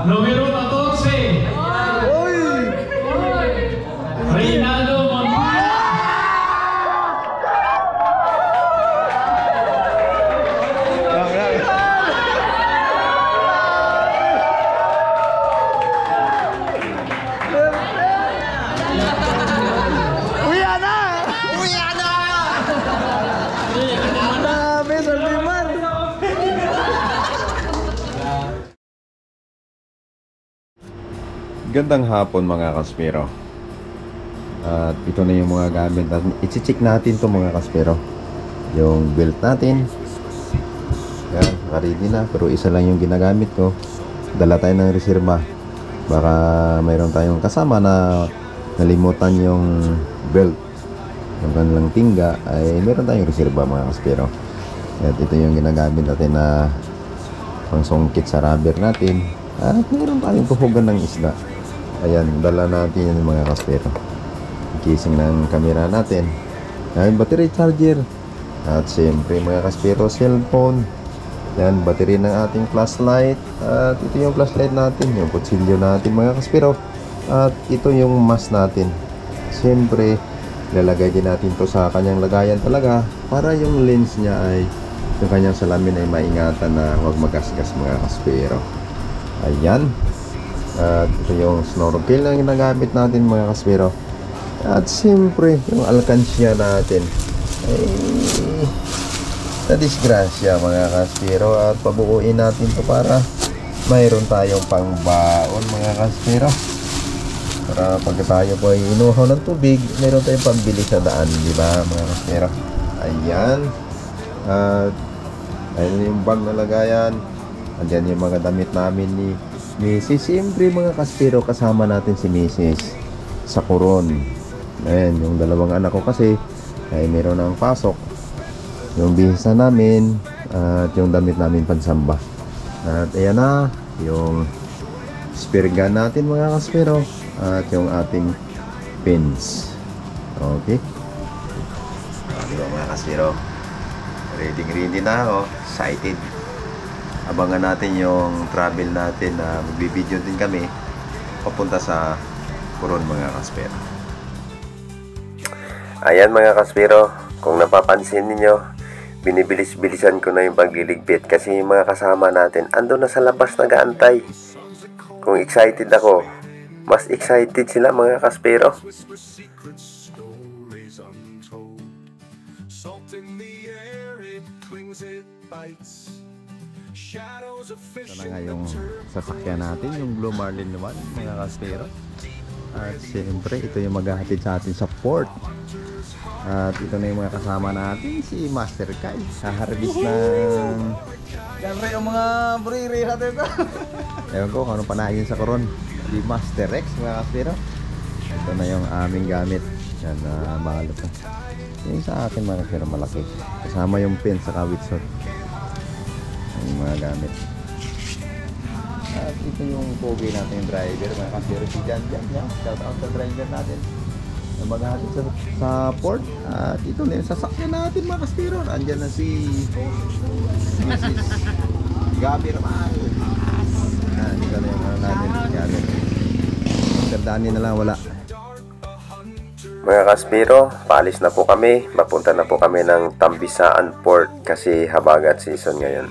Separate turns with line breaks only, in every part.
Numero 14.
Uy!
Reynaldo Montilla.
Uya na! Uya na! Grabe, Sir Liman!
Gandang hapon mga kaspero. At ito na yung mga gamit natin. I-check natin to mga kaspero. Yung belt natin. Yan, ready na. Pero isa lang yung ginagamit ko. Dala tayo ng reserba. Baka mayroon tayong kasama na nalimutan yung belt. Yung kanilang tingga ay meron tayong reserba mga kaspero. At ito yung ginagamit natin na pangsungkit sa rubber natin. At meron tayong tuhugan ng isda. Ayan, dala natin yan mga kaspero. Casing ng camera natin. Ayan, battery charger. At siyempre mga kaspero, cellphone. Yan, battery ng ating flashlight. At ito yung flashlight natin, yung kutsilyo natin mga kaspero. At ito yung mask natin. Siyempre, lalagay din natin to sa kanyang lagayan talaga para yung lens niya ay, yung kanyang salamin ay maingatan na huwag magasgas mga kaspero. Ayan. At ito yung snorkel na ginagamit natin mga kaspero. At siyempre yung alkansya natin ay na disgrasya mga kaspero. At pabuuin natin to para mayroon tayong pangbaon mga kaspero. Para pag tayo po ay inuhaw ng tubig, mayroon tayong pambili sa daan, di ba mga kaspero? Ayan. At ayun yung bag na lagayan. Andyan yung mga damit namin ni Mrs. Siyempre mga kaspero, kasama natin si Mrs. sa Coron. Ayan, yung dalawang anak ko kasi ay meron ng pasok. Yung bihisa namin at yung damit namin pansamba. At ayan na, yung spear gun natin mga kaspero. At yung ating pins. Okay. Di ba mga kaspero? Ready na ako. Excited. Abangan natin yung travel natin na magbibideo din kami papunta sa Coron mga kaspero. Ayan mga kaspero, kung napapansin niyo, binibilis-bilisan ko na yung pagliligpit kasi yung mga kasama natin ando na sa labas nag-aantay. Kung excited ako, mas excited sila mga kaspero. Ito na nga yung sasakyan natin, yung Blue Marlin 1 mga kaspero. At siyempre ito yung maghahatid sa atin sa port. At ito na yung mga kasama natin, si Master Kai. Haharbis ng...
Siyempre yung mga buriri natin ito.
Ewan ko kung anong panahin sa Coron. Di Master Rex mga kaspero. Ito na yung aming gamit. Yan, mahal ito. Yung sa akin mga kaspero malaki. Kasama yung pin sa kawitsot. Yung mga gamit. At ito yung pogi natin yung driver mga kaspero, si Jan. Shout out sa driver natin na maghahatid sa port. At ito na yung sasakyan natin mga kaspero. Andyan na si Mrs. Gabi Ramal. Ito na yung ano natin Gabi. Tandaan na lang wala. Mga kaspero, paalis na po kami. Mapunta na po kami ng Tambisaan Port kasi habagat season ngayon.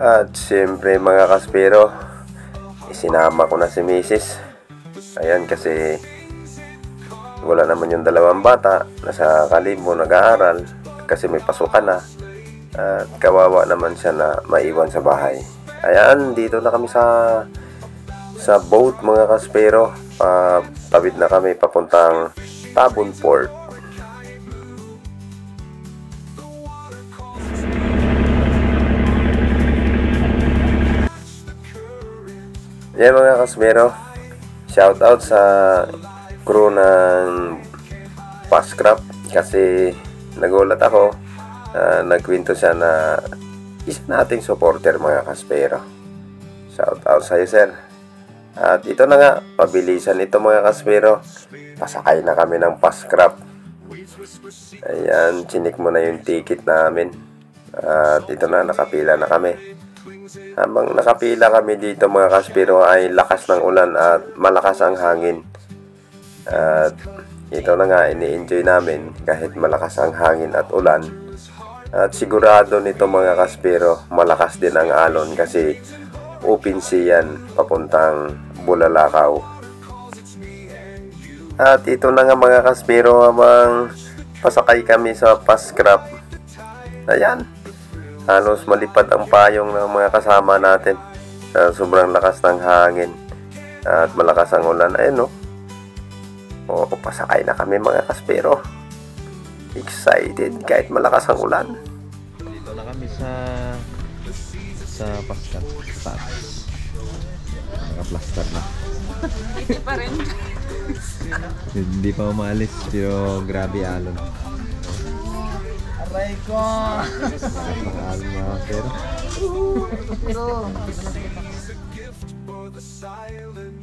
At siyempre mga kaspero, isinama ko na si Mrs. Ayan kasi wala naman yung dalawang bata, nasa Kalibo nag-aaral kasi may pasukan na. At kawawa naman siya na maiwan sa bahay. Ayan, dito na kami sa boat mga kaspero. Tawid na kami papuntang Tabon Port. Yan mga kaspero, shout out sa crew ng Pascrap kasi nagulat ako. Nagkwento siya na isa nating supporter mga kaspero. Shout out sa iyo sir. At ito na nga, pabilisan ito mga kaspero. Pasakay na kami ng Pascrap. Ayan, chinik mo na yung ticket namin. At ito na, nakapila na kami. Habang nakapila kami dito mga kaspero ay lakas ng ulan at malakas ang hangin. At ito na nga, ini-enjoy namin kahit malakas ang hangin at ulan. At sigurado nito mga kaspero, malakas din ang alon kasi open sea yan papuntang Bulalakaw. At ito na nga mga kaspero, habang pasakay kami sa paskrap. Ayan, halos malipad ang payong ng mga kasama natin. Sobrang lakas ng hangin at malakas ang ulan. Ayun, no? O, pasakay na kami mga kaspero. Excited kahit malakas ang ulan. Dito na kami sa paskrap. Naka-plaster na.
Hindi pa rin.
Hindi pa umalis pero grabe alon.
Aray ko.
Alon mga pero.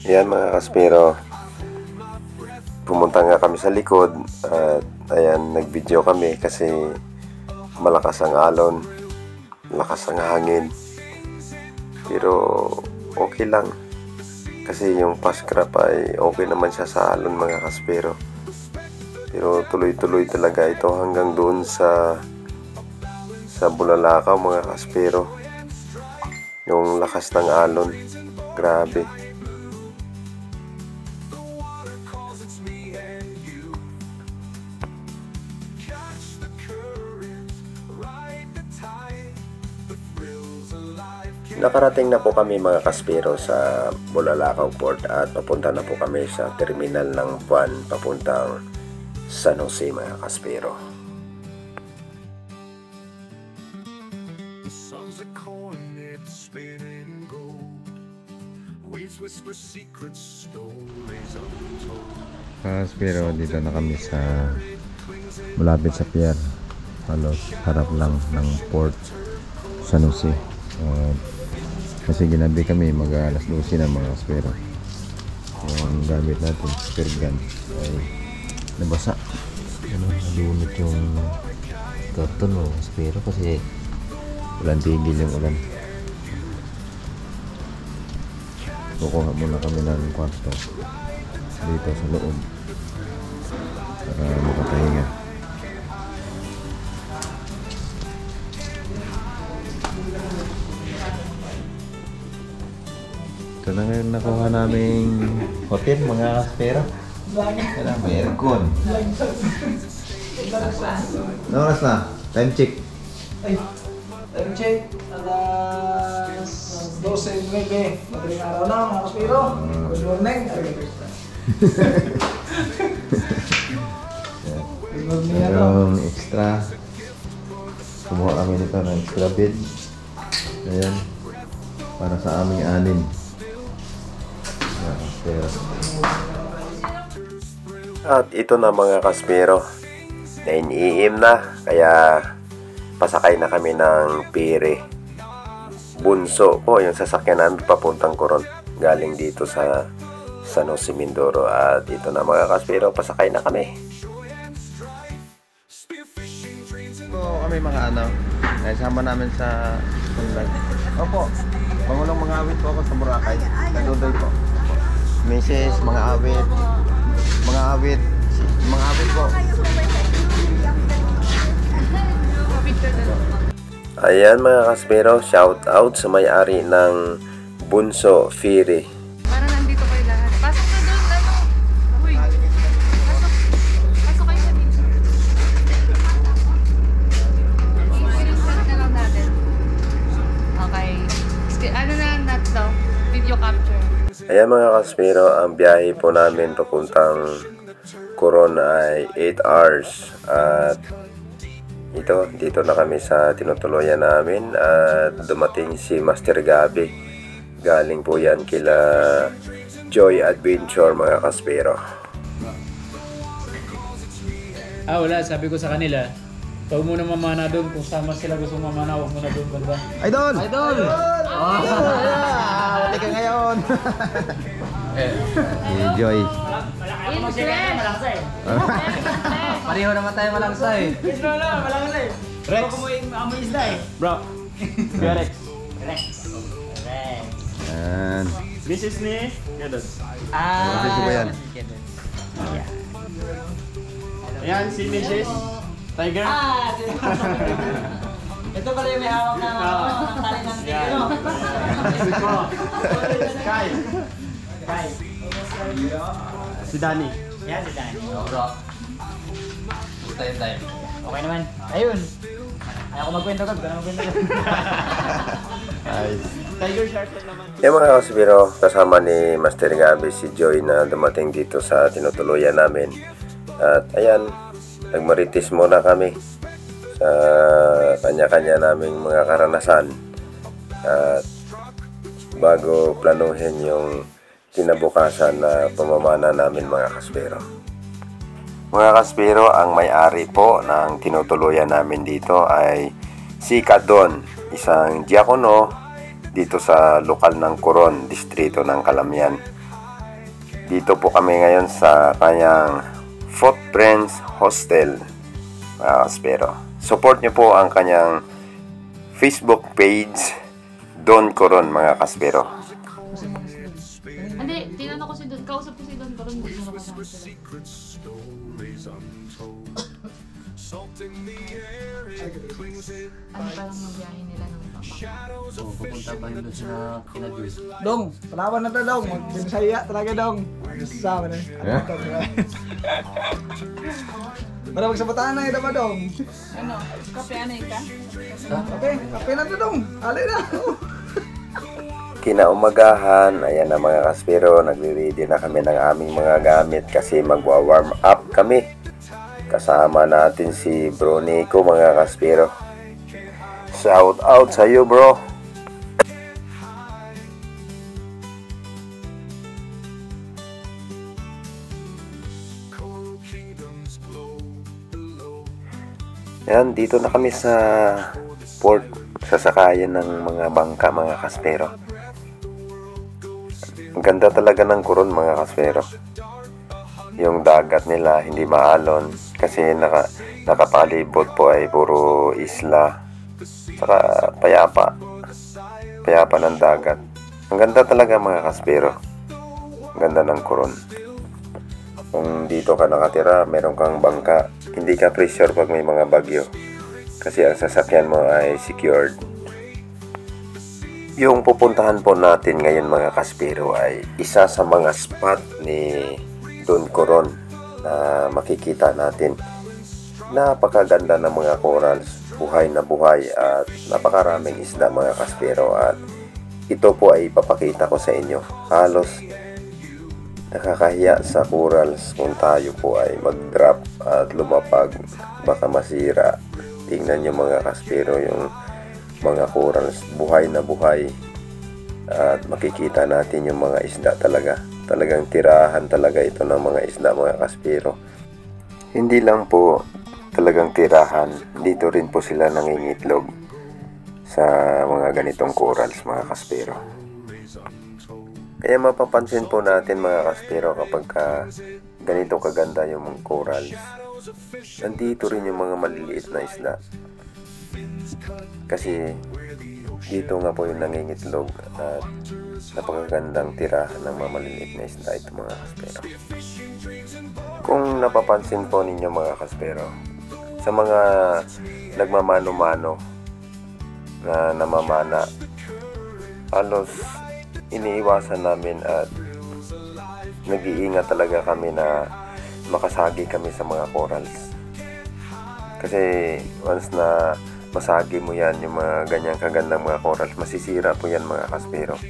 Yan mga kaspero. Pumunta nga kami sa likod at ayan, nag-video kami kasi malakas ang alon, lakas ang hangin. Pero okay lang kasi yung paskrap ay okay naman siya sa alon mga kaspero. Pero tuloy-tuloy talaga ito hanggang doon sa Bulalakaw mga kaspero. Yung lakas ng alon, grabe. Nakarating na po kami mga kaspero sa Bulalakaw Port at papunta na po kami sa terminal ng van papuntang San Jose mga kaspero. Kaspero, dito na kami sa malapit sa pier. Halos harap lang ng Port San Jose. Kasi ginabi kami mag-alas 12 na mga kaspero. Yung gamit natin, spear gun ay nabasa. Nalunod yung karton mga kaspero kasi walang tigil yung ulan. Kukuha muna kami ng kwarto dito sa loob para makapahinga. Ito na ngayon nakuha naming hotel mga kaspero. Kailangan may aircon. Ano oras na? Time check.
Ay, time check. Alas 12:09. Madaling araw na mga kaspero. Good morning.
Yung extra. Kumuha kami nito ng extra bed. Ayan. Para sa aming anin. At ito na mga kaspero, 9 AM na, kaya pasakay na kami ng Pire. Bunso po yung sasakyan namin papuntang Coron, galing dito sa San Jose, Mindoro. At ito na mga kaspero, pasakay na kami. So kami mga sama namin sa Sunlight. Opo, Pangulong mga awit po ako sa Boracay. Nadudoy po. Mrs. mga awit po. Ayan mga kaspero, shout out sa may-ari ng Bunso Fire.
Parang nandito kayo lahat. Pasok na doon, ano? Uy. Pasok kayo sa dito. I-screenshot na lang natin. Okay. Ano na nat daw? Video capture.
Ayan mga kaspero, ang biyahe po namin papuntang Coron ay 8 hours. At dito na kami sa tinutuloyan namin. At dumating si Master Gabi. Galing po yan kila Joy Adventure mga kaspero.
Wala. Sabi ko sa kanila, huwag muna mamana doon. Kung sama sila gusto mamana, huwag muna doon banda.
Idol! Idol! Wala ka ngayon.
Si Joy.
In friend!
Pareho naman tayo malangsa eh.
Isla lang, malangsa eh.
Rex.
Ako mo yung amoy isda eh.
Bro. Kuya Rex.
Rex. Rex.
Yan.
This is ni Gadon.
Dito ba yan?
Ayan, si Mrs. Tiger.
Ito pala yung may hawak na tali ng
Yan.
ano.
Kai.
Kai.
Si Danny.
Yan si Danny. Bro. Time. Okay naman. Ayun. Ayaw ko magkwento ka. Ayaw ko magkwento ka.
Nice.
Tiger Shark naman.
Yung mga kasbiro, kasama ni Master Gabi si Joy na dumating dito sa tinutuluyan namin. At ayan, nagmaritis muna kami sa kanya-kanya naming mga karanasan. At bago planuhin yung kinabukasan na pamamana namin mga kasbiro. Mga kasbiro, ang may-ari po ng tinutuluyan namin dito ay si Kadon, isang diakono dito sa lokal ng Coron, distrito ng Calamian. Dito po kami ngayon sa kanyang Footprints Hostel, mga kasbiro. Support nyo po ang kanyang Facebook page, Don Coron, mga kasbiro.
Hindi, tinanong ko si Don. Kausap ko si Don pero hindi mo nakasama sila. Ano parang magbiyahe nila ng papa?
Pupunta pa yun sa Kinagwis.
Dong, palawan na to dong. Binisaya talaga dong. Sama na. Para magsabataan na ito ba dong?
Ano? Kape anay ka?
Okay, kape na to dong. Alay na.
Kinaumagahan, ayan na mga kaspero, nagre-ready na kami ng aming mga gamit kasi magwa-warm up kami. Kasama natin si Bro Nico, mga kaspero. Shout out sa iyo, bro. Yan, dito na kami sa port, sasakayan ng mga bangka, mga kaspero. Ang ganda talaga ng Coron, mga kaspero. Yung dagat nila hindi maalon kasi nakapalibot po ay puro isla, saka payapa ng dagat. Ang ganda talaga, mga kaspero. Ang ganda ng Coron. Kung dito ka nakatira, meron kang bangka, hindi ka pressure pag may mga bagyo kasi ang sasakyan mo ay secured. Yung pupuntahan po natin ngayon, mga kaspero, ay isa sa mga spot ni Don Coron na makikita natin. Napakaganda ng mga corals, buhay na buhay at napakaraming isda, mga kaspero, at ito po ay ipapakita ko sa inyo. Halos nakakahiya sa corals kung tayo po ay mag-drop at lumapag, baka masira. Tingnan nyo, mga kaspero, yung mga corals, buhay na buhay, at makikita natin yung mga isda talaga. Talagang tirahan talaga ito ng mga isda, mga kaspero. Hindi lang po talagang tirahan, dito rin po sila nangingitlog sa mga ganitong corals, mga kaspero. Kaya mapapansin po natin, mga kaspero, kapag ganito kaganda yung mga corals, nandito rin yung mga maliliit na isda. Kasi dito nga po yung nangingitlog at napakagandang tirahan ng mga maliliit na isda ito, mga kaspero. Kung napapansin po ninyo, mga kaspero, sa mga nagmamano-mano na namamana, halos iniiwasan namin at nag-iingat talaga kami na makasagi kami sa mga corals. Kasi once na masagi mo yan, yung mga ganyang kagandang mga corals, masisira po yan, mga kaspero.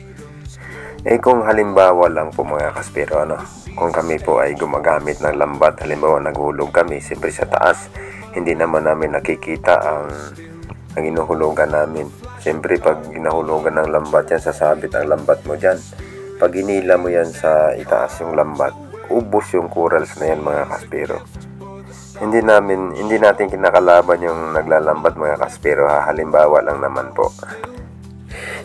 Kung halimbawa lang po, mga kaspero, kung kami po ay gumagamit ng lambat, halimbawa naghulog kami, siyempre sa taas, hindi naman namin nakikita ang inuhulugan namin. Siyempre pag inahulugan ng lambat yan, sasabit ang lambat mo dyan. Pag inila mo yan sa itaas yung lambat, ubos yung corals na yan, mga kaspero. Hindi natin kinakalaban yung naglalambat, mga kaspero, halimbawa lang naman po.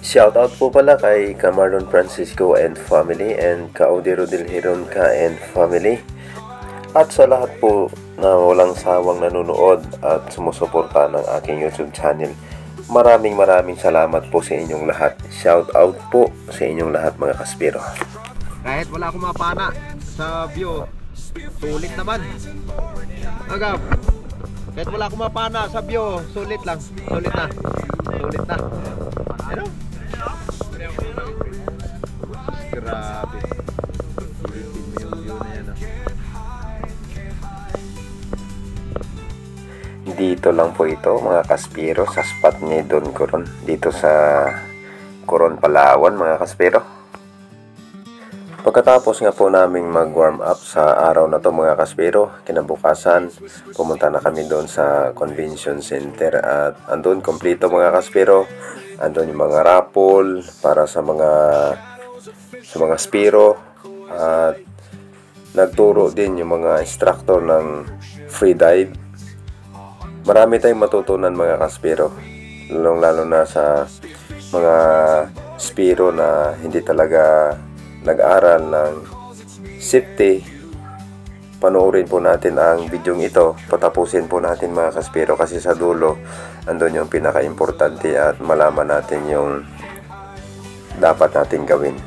Shoutout po pala kay Camarlon Francisco and family and Caudero del Hiron and family. At sa lahat po na walang sawang nanonood at sumusuporta ng aking YouTube channel. Maraming salamat po sa inyong lahat. Shout out po sa inyong lahat mga kaspero. Kahit wala akong mapana sa view, sulit naman. Agam, kahit wala akong mapana sa view, sulit lang. Sulit na. Ano? Grabe. Dito lang po ito mga kaspero sa spot ni Don Coron. Dito sa Coron, Palawan mga kaspero. Pagkatapos nga po naming mag-warm up sa araw na to mga kaspero, kinabukasan pumunta na kami doon sa convention center at andun kompleto mga kaspero. Andun yung mga raffle para sa mga spero at nagturo din yung mga instructor ng free dive. Marami tayong matutunan mga kaspero, lalo na sa mga spero na hindi talaga nag-aral ng safety. Panoorin po natin ang video ito, patapusin po natin mga kaspero, kasi sa dulo andun yung pinaka-importante at malaman natin yung dapat natin gawin.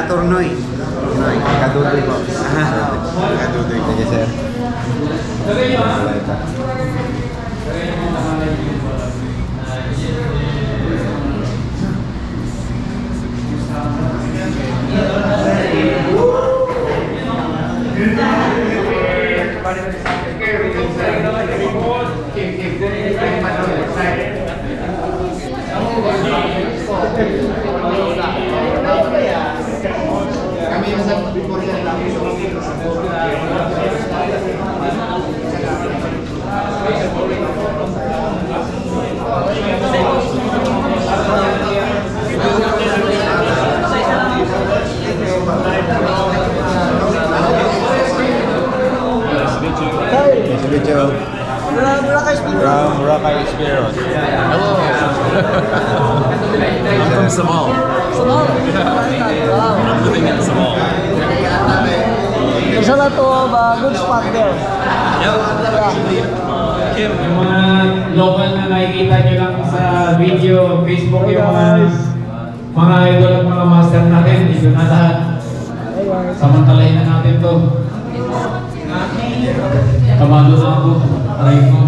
Turnoy. Kadudoy po. Kadudoy.
Thank you, sir.
Boracay Experience. Hello. I'm from Samal.
Samal?
I'm living in Samal.
Isa na to, good spot there.
Kim.
Yung mga local na nakikita nyo lang sa video, Facebook, yung mga idol at mga master natin, dito na lahat. Samantalahin na natin to. Kamado na ako, aray ko.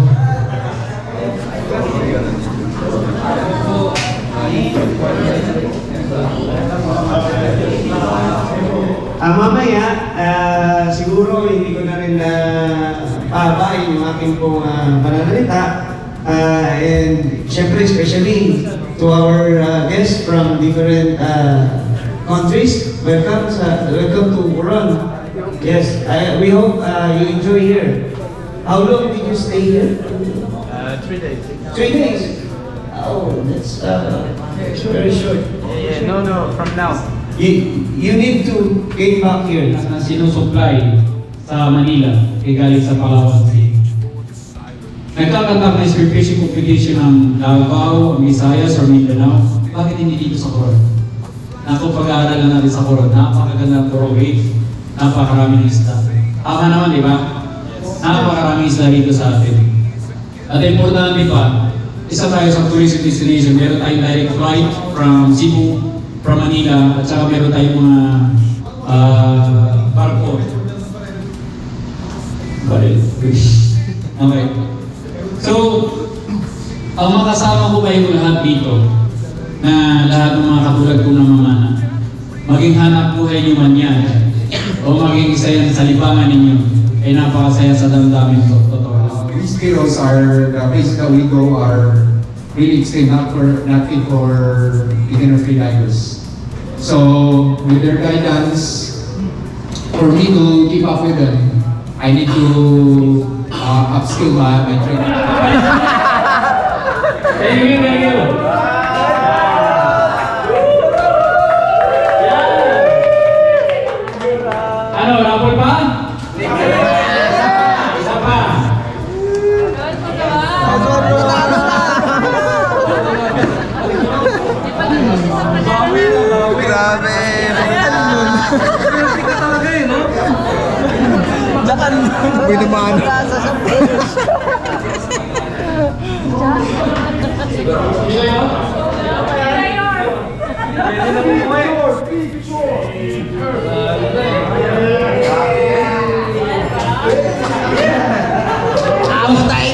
Mamaya, siguro hindi ko na rin pabain yung aking pong pananalita. And syempre, especially to our guests from different countries, welcome to Coron. Yes, we hope you enjoy here. How long did you stay here?
3 days.
3 days? Oh, that's very short.
Yeah, no, from now.
You need to get back here.
Na sinusupply sa Manila, galing sa Palawan Sea. Nagkakandak na spearfishing competition ng Davao, Visayas, or Mindanao. Bakit hindi dito sa Coron? Pag-aaralan natin sa Coron, napakaganda ng Coron Wave, napakaraming isla. Tama naman, di ba? Napakaraming isla dito sa atin. At importante pa, isa tayo sa tourism destination. Meron tayong direct flight from Cebu, from Manila, at saka meron tayong mga barko. Okay. So, ang makasama ko kayo lahat dito, na lahat ng mga katulad kong namamana, maging hanap buhay nyo man yan, o maging isa yan sa libangan ninyo, ay napakasaya sa damdamin ko. Totoo.
These skills are the places that we go are really extreme, not for beginner free divers. So with their guidance, for me to keep up with them, I need to upskill my training.
Thank you. Ano, rapol pa? Isa pa.
Grabe naman.
Tayo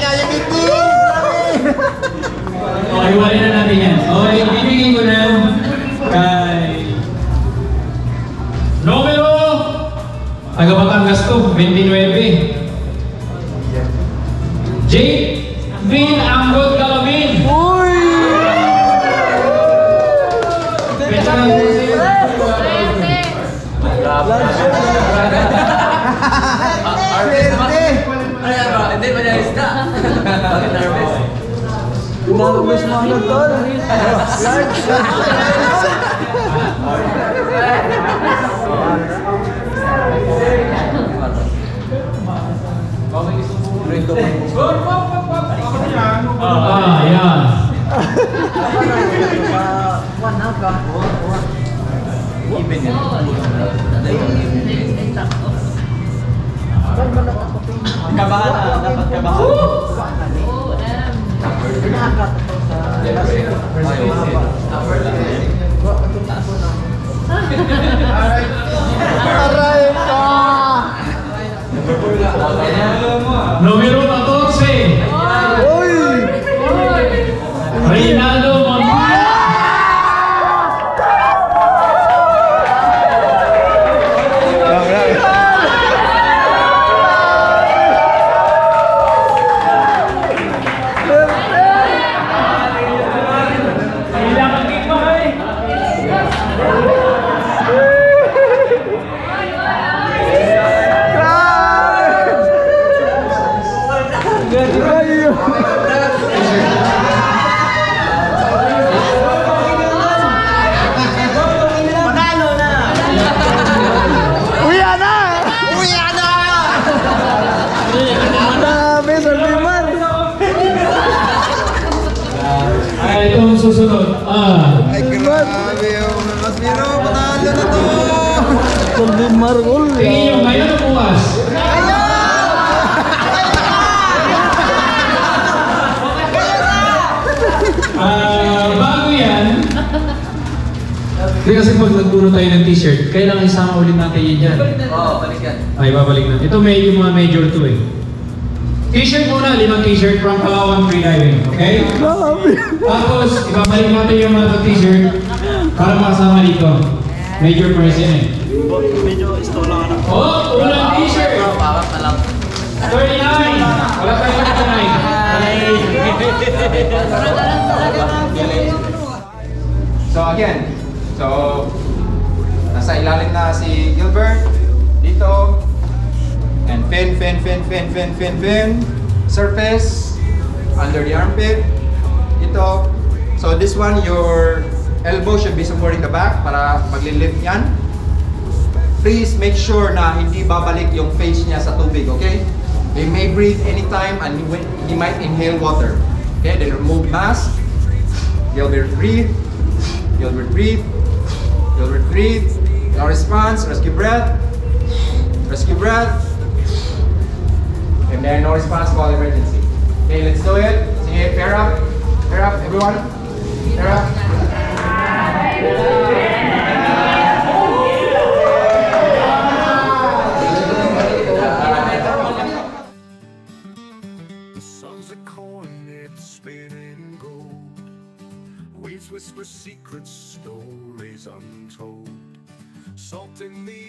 na yung meeting!
Okay, iwalin na natin yan. Okay, bibigyan ko na kay numero taga Batangas to, 29. J. Vin Angot Calabin.
Uy!
Hindi, madalis na. Bakit nervous?
Nervous mo ano tol?
Yan.
Even yan. Kabahan na, dapat kabahan.
Aray ka!
Numero 14.
Uy!
Reynaldo Montilla. Ay, itong susunod.
Ay, grabe. Mas biro, panalo na to.
Solvin Margol.
Tingin nyo ngayon o bukas? Bago yan. Hindi kasi pag nagpuno tayo ng t-shirt, kailangan isama ulit natin yan dyan.
Oo, balik yan.
Ay, babalik natin. Ito may yung mga major to eh. T-shirt muna, 5 t-shirt from Palawan Freediving, okay? Tapos, ibabalik natin yung mga t-shirt para makasama dito. Major price yan eh.
Medyo istola ka na.
Oh, unang t-shirt!
Pawat na lang.
39! Wala tayo 39.
So again, nasa ilalim na si Gilbert dito, and fin, surface under the armpit dito. So this one, your elbow should be supporting the back para maglilift yan. Please make sure na hindi babalik yung face niya sa tubig, okay? He may breathe anytime and he might inhale water. Okay, then remove mask. Gilbert breathe. Gilbert breathe. Gilbert breathe. No response. Rescue breath. Rescue breath. And then no response, call emergency. Okay, let's do it. Sige, pair up. Pair up, everyone. Pair up.
Whisper secret stories untold. Salt in the